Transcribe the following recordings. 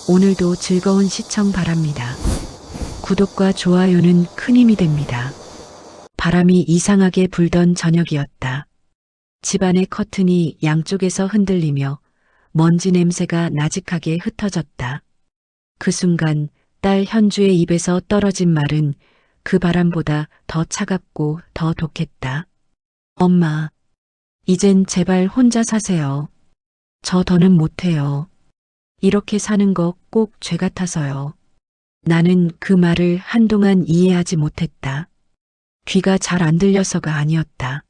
오늘도 즐거운 시청 바랍니다. 구독과 좋아요는 큰 힘이 됩니다. 바람이 이상하게 불던 저녁이었다. 집안의 커튼이 양쪽에서 흔들리며 먼지 냄새가 나직하게 흩어졌다. 그 순간 딸 현주의 입에서 떨어진 말은 그 바람보다 더 차갑고 더 독했다. 엄마, 이젠 제발 혼자 사세요. 저 더는 못해요. 이렇게 사는 거 꼭 죄 같아서요. 나는 그 말을 한동안 이해하지 못했다. 귀가 잘 안 들려서가 아니었다.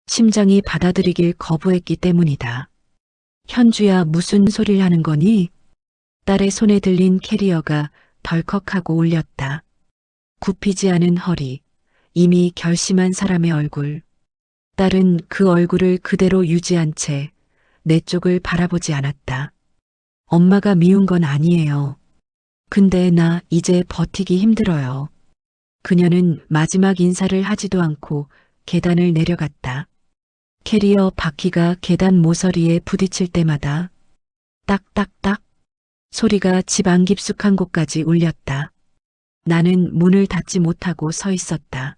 심장이 받아들이길 거부했기 때문이다. 현주야, 무슨 소리를 하는 거니? 딸의 손에 들린 캐리어가 덜컥하고 울렸다. 굽히지 않은 허리, 이미 결심한 사람의 얼굴. 딸은 그 얼굴을 그대로 유지한 채 내 쪽을 바라보지 않았다. 엄마가 미운 건 아니에요. 근데 나 이제 버티기 힘들어요. 그녀는 마지막 인사를 하지도 않고 계단을 내려갔다. 캐리어 바퀴가 계단 모서리에 부딪힐 때마다 딱딱딱 소리가 집 안 깊숙한 곳까지 울렸다. 나는 문을 닫지 못하고 서 있었다.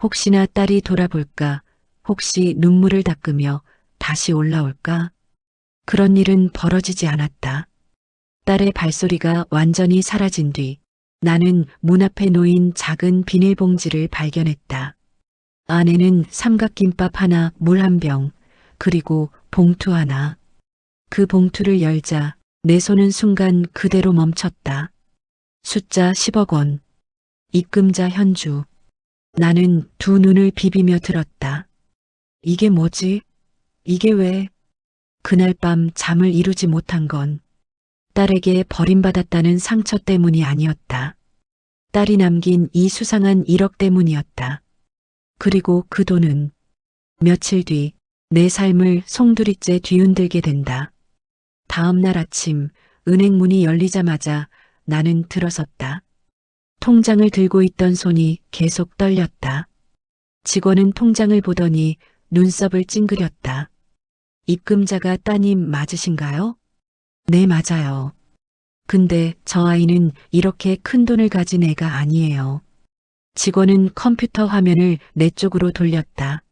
혹시나 딸이 돌아볼까, 혹시 눈물을 닦으며 다시 올라올까? 그런 일은 벌어지지 않았다. 딸의 발소리가 완전히 사라진 뒤 나는 문 앞에 놓인 작은 비닐봉지를 발견했다. 안에는 삼각김밥 하나, 물 한 병, 그리고 봉투 하나. 그 봉투를 열자 내 손은 순간 그대로 멈췄다. 숫자 10억 원. 입금자 현주. 나는 두 눈을 비비며 들었다. 이게 뭐지? 이게 왜? 그날 밤 잠을 이루지 못한 건 딸에게 버림받았다는 상처 때문이 아니었다. 딸이 남긴 이 수상한 1억 때문이었다. 그리고 그 돈은 며칠 뒤 내 삶을 송두리째 뒤흔들게 된다. 다음 날 아침 은행 문이 열리자마자 나는 들어섰다. 통장을 들고 있던 손이 계속 떨렸다. 직원은 통장을 보더니 눈썹을 찡그렸다. 입금자가 따님 맞으신가요? 네, 맞아요. 근데 저 아이는 이렇게 큰 돈을 가진 애가 아니에요. 직원은 컴퓨터 화면을 내 쪽으로 돌렸다.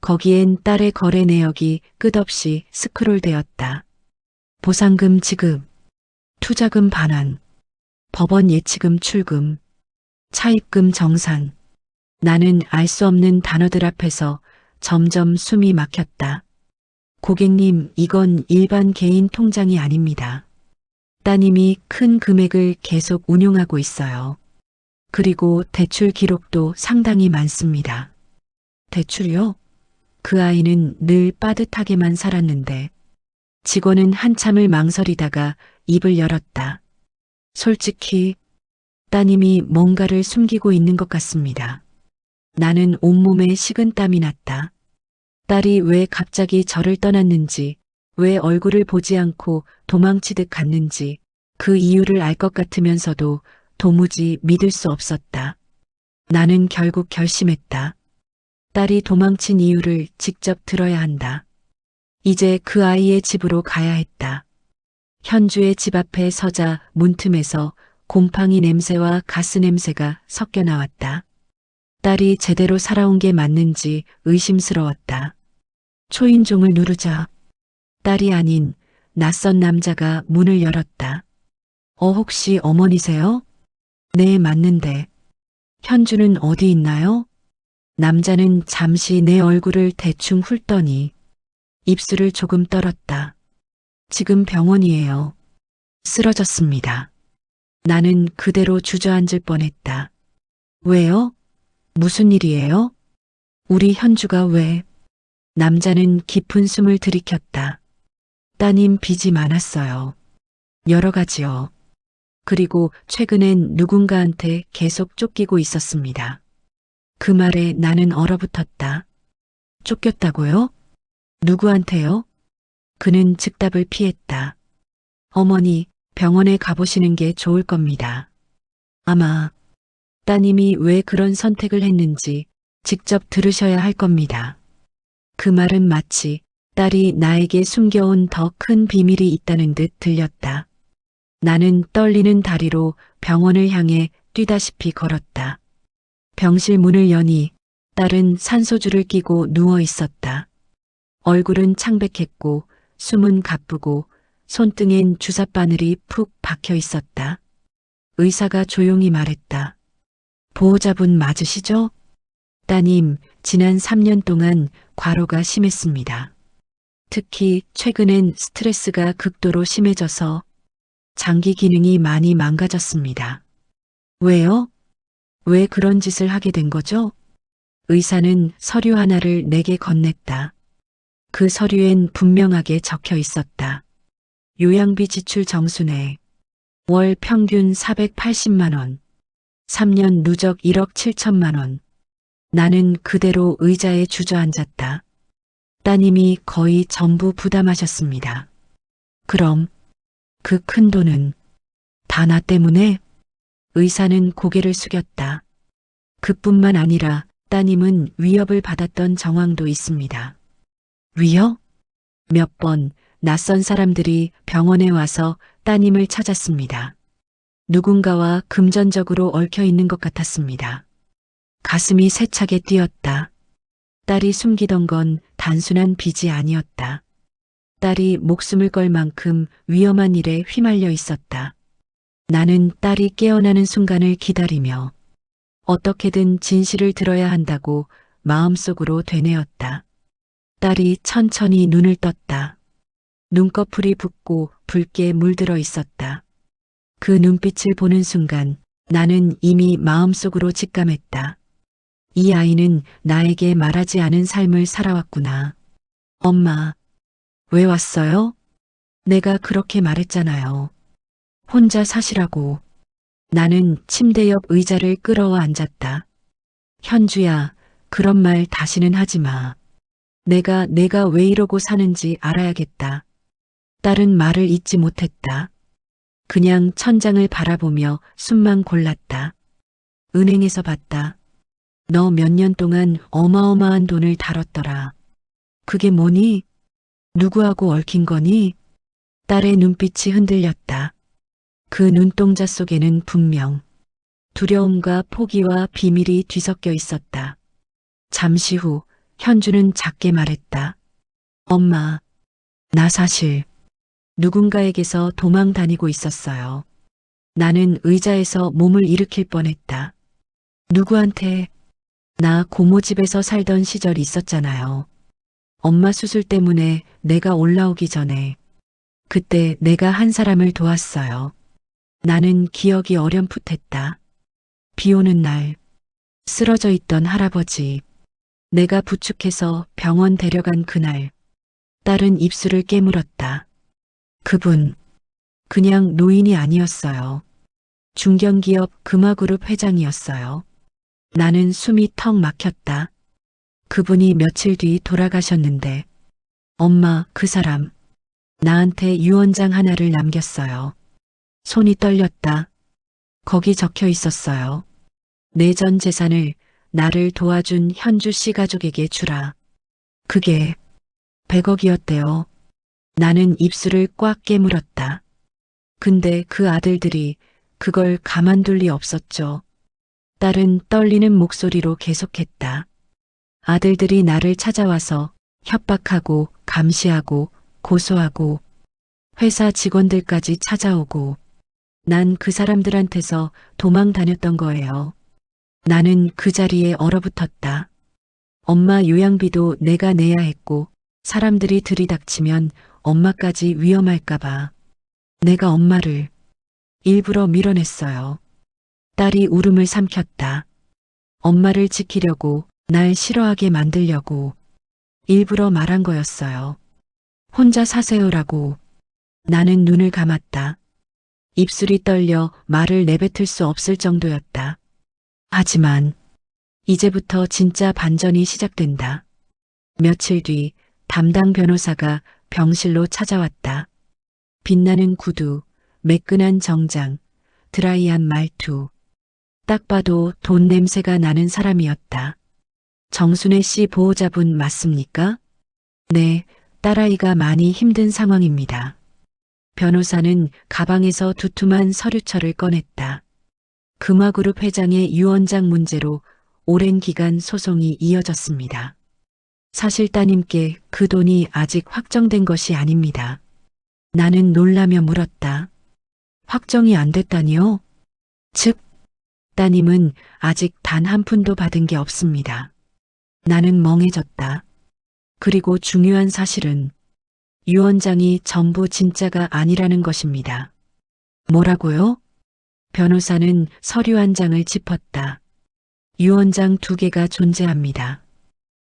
거기엔 딸의 거래 내역이 끝없이 스크롤되었다. 보상금 지급, 투자금 반환, 법원 예치금 출금, 차입금 정산. 나는 알 수 없는 단어들 앞에서 점점 숨이 막혔다. 고객님, 이건 일반 개인 통장이 아닙니다. 따님이 큰 금액을 계속 운용하고 있어요. 그리고 대출 기록도 상당히 많습니다. 대출이요? 그 아이는 늘 빠듯하게만 살았는데. 직원은 한참을 망설이다가 입을 열었다. 솔직히 따님이 뭔가를 숨기고 있는 것 같습니다. 나는 온몸에 식은땀이 났다. 딸이 왜 갑자기 저를 떠났는지, 왜 얼굴을 보지 않고 도망치듯 갔는지 그 이유를 알 것 같으면서도 도무지 믿을 수 없었다. 나는 결국 결심했다. 딸이 도망친 이유를 직접 들어야 한다. 이제 그 아이의 집으로 가야 했다. 현주의 집 앞에 서자 문틈에서 곰팡이 냄새와 가스 냄새가 섞여 나왔다. 딸이 제대로 살아온 게 맞는지 의심스러웠다. 초인종을 누르자 딸이 아닌 낯선 남자가 문을 열었다. 혹시 어머니세요? 네, 맞는데. 현주는 어디 있나요? 남자는 잠시 내 얼굴을 대충 훑더니 입술을 조금 떨었다. 지금 병원이에요. 쓰러졌습니다. 나는 그대로 주저앉을 뻔했다. 왜요? 무슨 일이에요? 우리 현주가 왜? 남자는 깊은 숨을 들이켰다. 따님 빚이 많았어요. 여러 가지요. 그리고 최근엔 누군가한테 계속 쫓기고 있었습니다. 그 말에 나는 얼어붙었다. 쫓겼다고요? 누구한테요? 그는 즉답을 피했다. 어머니, 병원에 가보시는 게 좋을 겁니다. 아마 따님이 왜 그런 선택을 했는지 직접 들으셔야 할 겁니다. 그 말은 마치 딸이 나에게 숨겨온 더 큰 비밀이 있다는 듯 들렸다. 나는 떨리는 다리로 병원을 향해 뛰다시피 걸었다. 병실 문을 여니 딸은 산소줄을 끼고 누워 있었다. 얼굴은 창백했고 숨은 가쁘고 손등엔 주삿바늘이 푹 박혀 있었다. 의사가 조용히 말했다. 보호자분 맞으시죠? 따님, 지난 3년 동안 과로가 심했습니다. 특히 최근엔 스트레스가 극도로 심해져서 장기 기능이 많이 망가졌습니다. 왜요? 왜 그런 짓을 하게 된 거죠? 의사는 서류 하나를 내게 건넸다. 그 서류엔 분명하게 적혀 있었다. 요양비 지출 정순에 월 평균 480만 원, 3년 누적 1억 7천만 원. 나는 그대로 의자에 주저앉았다. 따님이 거의 전부 부담하셨습니다. 그럼 그 큰 돈은 다 나 때문에? 의사는 고개를 숙였다. 그뿐만 아니라 따님은 위협을 받았던 정황도 있습니다. 위협? 몇 번 낯선 사람들이 병원에 와서 따님을 찾았습니다. 누군가와 금전적으로 얽혀 있는 것 같았습니다. 가슴이 세차게 뛰었다. 딸이 숨기던 건 단순한 빚이 아니었다. 딸이 목숨을 걸 만큼 위험한 일에 휘말려 있었다. 나는 딸이 깨어나는 순간을 기다리며 어떻게든 진실을 들어야 한다고 마음속으로 되뇌었다. 딸이 천천히 눈을 떴다. 눈꺼풀이 붓고 붉게 물들어 있었다. 그 눈빛을 보는 순간 나는 이미 마음속으로 직감했다. 이 아이는 나에게 말하지 않은 삶을 살아왔구나. 엄마, 왜 왔어요? 내가 그렇게 말했잖아요. 혼자 사시라고. 나는 침대 옆 의자를 끌어와 앉았다. 현주야, 그런 말 다시는 하지 마. 내가 왜 이러고 사는지 알아야겠다. 딸은 말을 잇지 못했다. 그냥 천장을 바라보며 숨만 골랐다. 은행에서 봤다. 너 몇 년 동안 어마어마한 돈을 다뤘더라. 그게 뭐니? 누구하고 얽힌 거니? 딸의 눈빛이 흔들렸다. 그 눈동자 속에는 분명 두려움과 포기와 비밀이 뒤섞여 있었다. 잠시 후 현주는 작게 말했다. 엄마, 나 사실 누군가에게서 도망 다니고 있었어요. 나는 의자에서 몸을 일으킬 뻔했다. 누구한테? 나 고모집에서 살던 시절이 있었잖아요. 엄마 수술 때문에 내가 올라오기 전에. 그때 내가 한 사람을 도왔어요. 나는 기억이 어렴풋했다. 비 오는 날, 쓰러져 있던 할아버지. 내가 부축해서 병원 데려간 그날. 딸은 입술을 깨물었다. 그분, 그냥 노인이 아니었어요. 중견기업 금화그룹 회장이었어요. 나는 숨이 턱 막혔다. 그분이 며칠 뒤 돌아가셨는데, 엄마, 그 사람, 나한테 유언장 하나를 남겼어요. 손이 떨렸다. 거기 적혀 있었어요. 내 전 재산을 나를 도와준 현주 씨 가족에게 주라. 그게 100억이었대요. 나는 입술을 꽉 깨물었다. 근데 그 아들들이 그걸 가만둘 리 없었죠. 딸은 떨리는 목소리로 계속했다. 아들들이 나를 찾아와서 협박하고 감시하고 고소하고 회사 직원들까지 찾아오고 난 그 사람들한테서 도망 다녔던 거예요. 나는 그 자리에 얼어붙었다. 엄마 요양비도 내가 내야 했고 사람들이 들이닥치면 엄마까지 위험할까봐 내가 엄마를 일부러 밀어냈어요. 딸이 울음을 삼켰다. 엄마를 지키려고 날 싫어하게 만들려고 일부러 말한 거였어요. 혼자 사세요라고. 나는 눈을 감았다. 입술이 떨려 말을 내뱉을 수 없을 정도였다. 하지만 이제부터 진짜 반전이 시작된다. 며칠 뒤 담당 변호사가 병실로 찾아왔다. 빛나는 구두, 매끈한 정장, 드라이한 말투. 딱 봐도 돈 냄새가 나는 사람이었다. 정순애 씨 보호자분 맞습니까? 네, 딸아이가 많이 힘든 상황입니다. 변호사는 가방에서 두툼한 서류철을 꺼냈다. 금화그룹 회장의 유언장 문제로 오랜 기간 소송이 이어졌습니다. 사실 따님께 그 돈이 아직 확정된 것이 아닙니다. 나는 놀라며 물었다. 확정이 안 됐다니요? 즉, 따님은 아직 단 한 푼도 받은 게 없습니다. 나는 멍해졌다. 그리고 중요한 사실은 유언장이 전부 진짜가 아니라는 것입니다. 뭐라고요? 변호사는 서류 한 장을 짚었다. 유언장 2개가 존재합니다.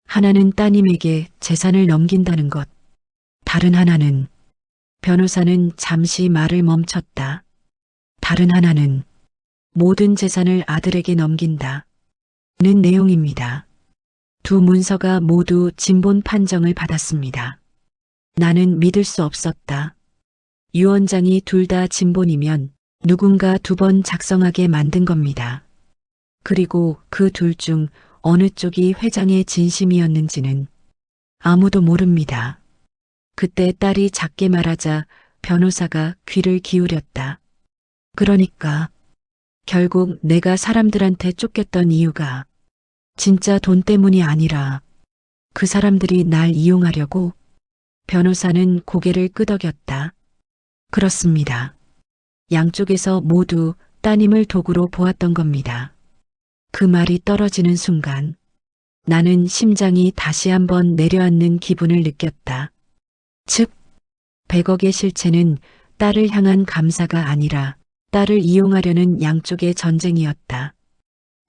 하나는 따님에게 재산을 넘긴다는 것. 다른 하나는 변호사는 잠시 말을 멈췄다. 다른 하나는 모든 재산을 아들에게 넘긴다. 는 내용입니다. 두 문서가 모두 진본 판정을 받았습니다. 나는 믿을 수 없었다. 유언장이 둘 다 진본이면 누군가 2번 작성하게 만든 겁니다. 그리고 그 둘 중 어느 쪽이 회장의 진심이었는지는 아무도 모릅니다. 그때 딸이 작게 말하자 변호사가 귀를 기울였다. 그러니까 결국 내가 사람들한테 쫓겼던 이유가 진짜 돈 때문이 아니라 그 사람들이 날 이용하려고. 변호사는 고개를 끄덕였다. 그렇습니다. 양쪽에서 모두 따님을 도구로 보았던 겁니다. 그 말이 떨어지는 순간 나는 심장이 다시 한번 내려앉는 기분을 느꼈다. 즉, 100억의 실체는 딸을 향한 감사가 아니라 딸을 이용하려는 양쪽의 전쟁이었다.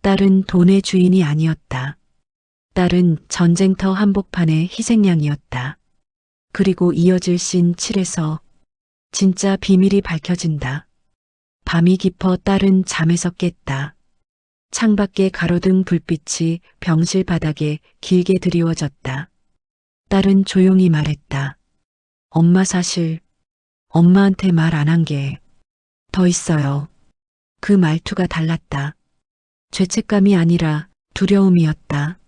딸은 돈의 주인이 아니었다. 딸은 전쟁터 한복판의 희생양이었다. 그리고 이어질 씬 7에서 진짜 비밀이 밝혀진다. 밤이 깊어 딸은 잠에서 깼다. 창밖에 가로등 불빛이 병실 바닥에 길게 드리워졌다. 딸은 조용히 말했다. 엄마 사실 엄마한테 말 안 한 게 더 있어요. 그 말투가 달랐다. 죄책감이 아니라 두려움이었다.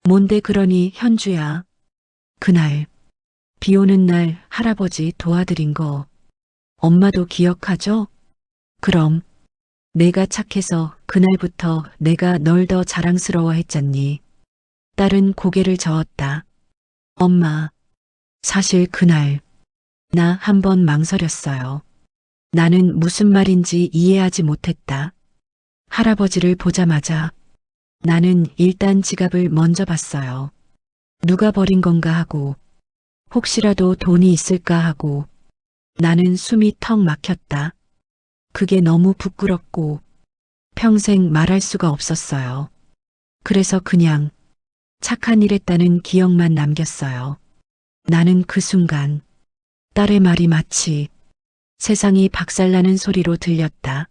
뭔데 그러니 현주야. 그날 비 오는 날 할아버지 도와드린 거 엄마도 기억하죠? 그럼 내가 착해서 그날부터 내가 널 더 자랑스러워했잖니. 딸은 고개를 저었다. 엄마, 사실 그날 나 한 번 망설였어요. 나는 무슨 말인지 이해하지 못했다. 할아버지를 보자마자 나는 일단 지갑을 먼저 봤어요. 누가 버린 건가 하고 혹시라도 돈이 있을까 하고 나는 숨이 턱 막혔다. 그게 너무 부끄럽고 평생 말할 수가 없었어요. 그래서 그냥 착한 일 했다는 기억만 남겼어요. 나는 그 순간 딸의 말이 마치 세상이 박살나는 소리로 들렸다.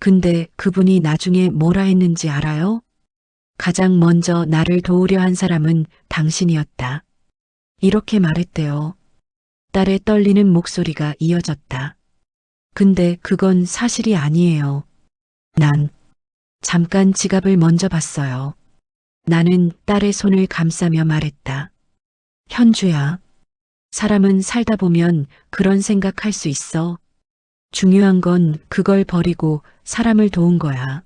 근데 그분이 나중에 뭐라 했는지 알아요? 가장 먼저 나를 도우려 한 사람은 당신이었다. 이렇게 말했대요. 딸의 떨리는 목소리가 이어졌다. 근데 그건 사실이 아니에요. 난 잠깐 지갑을 먼저 봤어요. 나는 딸의 손을 감싸며 말했다. 현주야, 사람은 살다 보면 그런 생각할 수 있어. 중요한 건 그걸 버리고 사람을 도운 거야.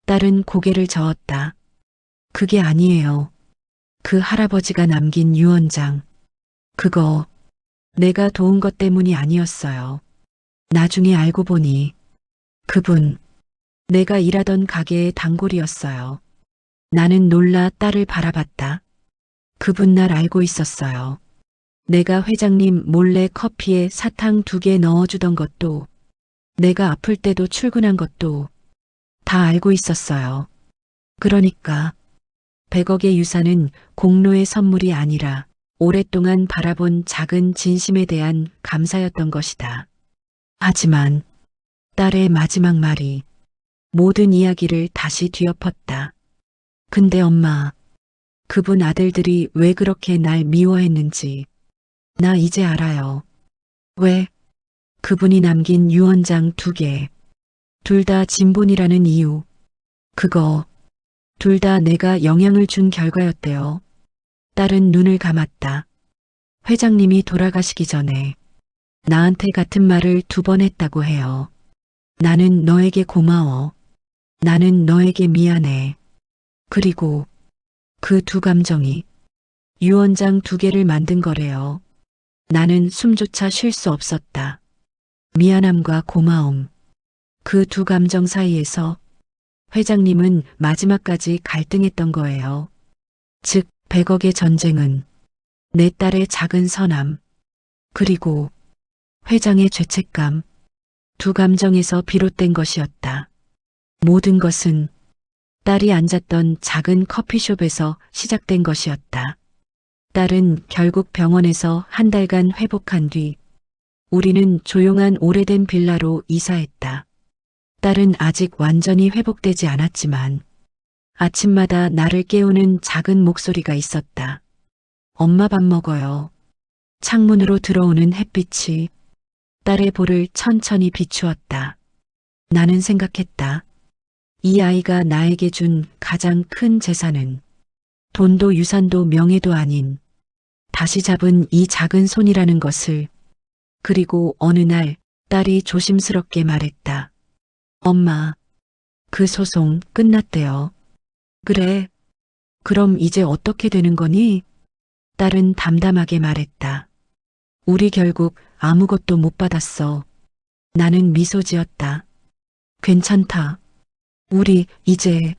딸은 고개를 저었다. 그게 아니에요. 그 할아버지가 남긴 유언장. 그거 내가 도운 것 때문이 아니었어요. 나중에 알고 보니 그분 내가 일하던 가게의 단골이었어요. 나는 놀라 딸을 바라봤다. 그분 날 알고 있었어요. 내가 회장님 몰래 커피에 사탕 2개 넣어주던 것도 내가 아플 때도 출근한 것도 다 알고 있었어요. 그러니까 100억의 유산은 공로의 선물이 아니라 오랫동안 바라본 작은 진심에 대한 감사였던 것이다. 하지만 딸의 마지막 말이 모든 이야기를 다시 뒤엎었다. 근데 엄마, 그분 아들들이 왜 그렇게 날 미워했는지 나 이제 알아요. 왜? 그분이 남긴 유언장 2개. 둘 다 진본이라는 이유. 그거 둘 다 내가 영향을 준 결과였대요. 딸은 눈을 감았다. 회장님이 돌아가시기 전에 나한테 같은 말을 2번 했다고 해요. 나는 너에게 고마워. 나는 너에게 미안해. 그리고 그 2감정이 유언장 2개를 만든 거래요. 나는 숨조차 쉴 수 없었다. 미안함과 고마움. 그 2감정 사이에서 회장님은 마지막까지 갈등했던 거예요. 즉, 100억의 전쟁은 내 딸의 작은 선함, 그리고 회장의 죄책감, 2감정에서 비롯된 것이었다. 모든 것은 딸이 앉았던 작은 커피숍에서 시작된 것이었다. 딸은 결국 병원에서 1달간 회복한 뒤 우리는 조용한 오래된 빌라로 이사했다. 딸은 아직 완전히 회복되지 않았지만 아침마다 나를 깨우는 작은 목소리가 있었다. 엄마 밥 먹어요. 창문으로 들어오는 햇빛이 딸의 볼을 천천히 비추었다. 나는 생각했다. 이 아이가 나에게 준 가장 큰 재산은 돈도 유산도 명예도 아닌 다시 잡은 이 작은 손이라는 것을. 그리고 어느 날 딸이 조심스럽게 말했다. 엄마, 그 소송 끝났대요. 그래. 그럼 이제 어떻게 되는 거니? 딸은 담담하게 말했다. 우리 결국 아무것도 못 받았어. 나는 미소 지었다. 괜찮다. 우리 이제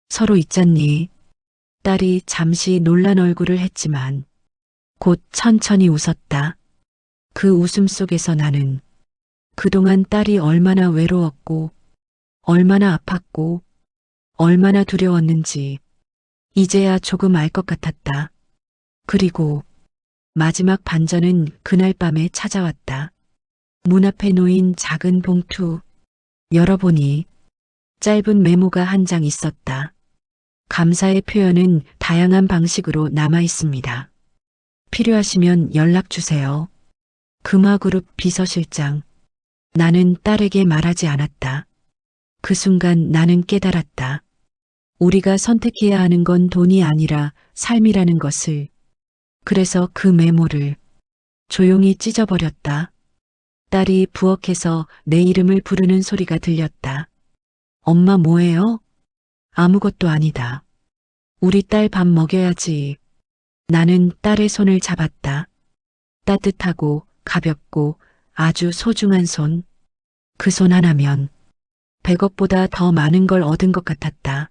서로 있잖니. 딸이 잠시 놀란 얼굴을 했지만 곧 천천히 웃었다. 그 웃음 속에서 나는 그동안 딸이 얼마나 외로웠고 얼마나 아팠고 얼마나 두려웠는지 이제야 조금 알 것 같았다. 그리고 마지막 반전은 그날 밤에 찾아왔다. 문 앞에 놓인 작은 봉투. 열어보니 짧은 메모가 한 장 있었다. 감사의 표현은 다양한 방식으로 남아 있습니다. 필요하시면 연락 주세요. 금화그룹 비서실장. 나는 딸에게 말하지 않았다. 그 순간 나는 깨달았다. 우리가 선택해야 하는 건 돈이 아니라 삶이라는 것을. 그래서 그 메모를 조용히 찢어버렸다. 딸이 부엌에서 내 이름을 부르는 소리가 들렸다. 엄마 뭐해요? 아무것도 아니다. 우리 딸 밥 먹여야지. 나는 딸의 손을 잡았다. 따뜻하고 가볍고 아주 소중한 손. 그 손 하나면 100억보다 더 많은 걸 얻은 것 같았다.